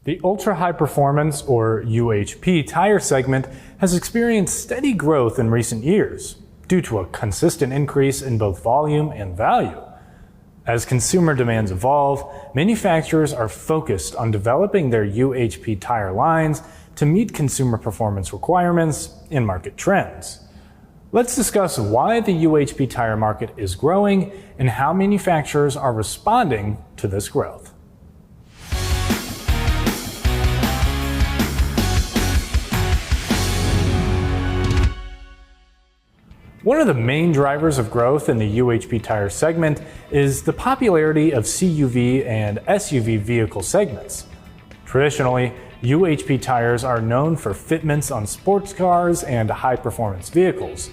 The ultra-high performance, or UHP, tire segment has experienced steady growth in recent years due to a consistent increase in both volume and value. As consumer demands evolve, manufacturers are focused on developing their UHP tire lines to meet consumer performance requirements and market trends. Let's discuss why the UHP tire market is growing and how manufacturers are responding to this growth. One of the main drivers of growth in the UHP tire segment is the popularity of CUV and SUV vehicle segments. Traditionally, UHP tires are known for fitments on sports cars and high-performance vehicles.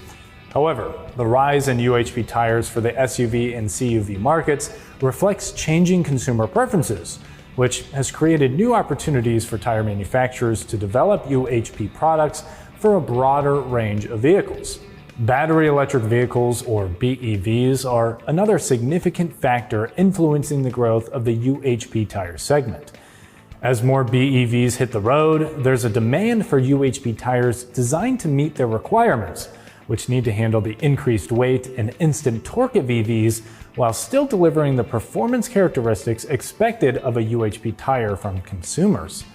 However, the rise in UHP tires for the SUV and CUV markets reflects changing consumer preferences, which has created new opportunities for tire manufacturers to develop UHP products for a broader range of vehicles. Battery electric vehicles, or BEVs, are another significant factor influencing the growth of the UHP tire segment. As more BEVs hit the road, there's a demand for UHP tires designed to meet their requirements, which need to handle the increased weight and instant torque of EVs while still delivering the performance characteristics expected of a UHP tire from consumers.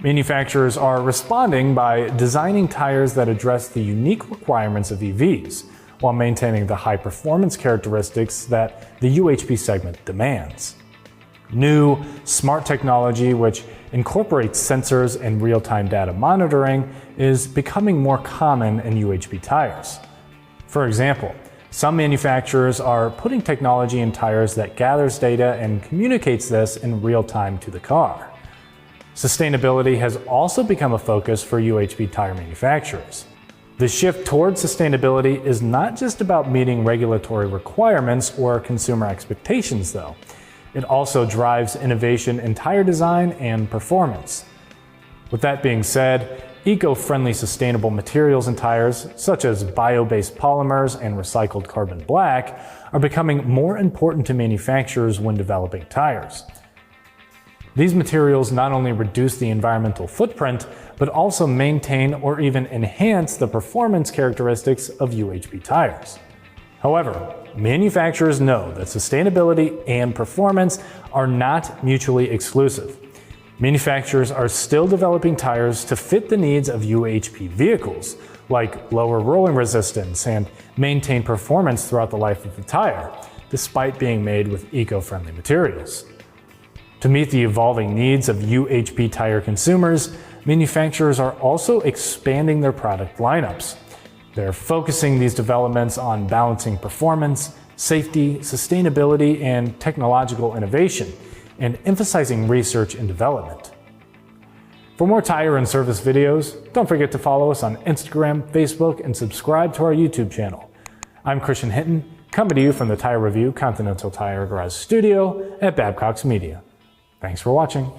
Manufacturers are responding by designing tires that address the unique requirements of EVs, while maintaining the high performance characteristics that the UHP segment demands. New, smart technology, which incorporates sensors and real-time data monitoring, is becoming more common in UHP tires. For example, some manufacturers are putting technology in tires that gathers data and communicates this in real time to the car. Sustainability has also become a focus for UHP tire manufacturers. The shift towards sustainability is not just about meeting regulatory requirements or consumer expectations, though. It also drives innovation in tire design and performance. With that being said, eco-friendly sustainable materials in tires, such as bio-based polymers and recycled carbon black, are becoming more important to manufacturers when developing tires. These materials not only reduce the environmental footprint, but also maintain or even enhance the performance characteristics of UHP tires. However, manufacturers know that sustainability and performance are not mutually exclusive. Manufacturers are still developing tires to fit the needs of UHP vehicles, like lower rolling resistance and maintain performance throughout the life of the tire, despite being made with eco-friendly materials. To meet the evolving needs of UHP tire consumers, manufacturers are also expanding their product lineups. They're focusing these developments on balancing performance, safety, sustainability, and technological innovation, and emphasizing research and development. For more tire and service videos, don't forget to follow us on Instagram, Facebook, and subscribe to our YouTube channel. I'm Christian Hinton, coming to you from the Tire Review Continental Tire Garage Studio at Babcock's Media. Thanks for watching.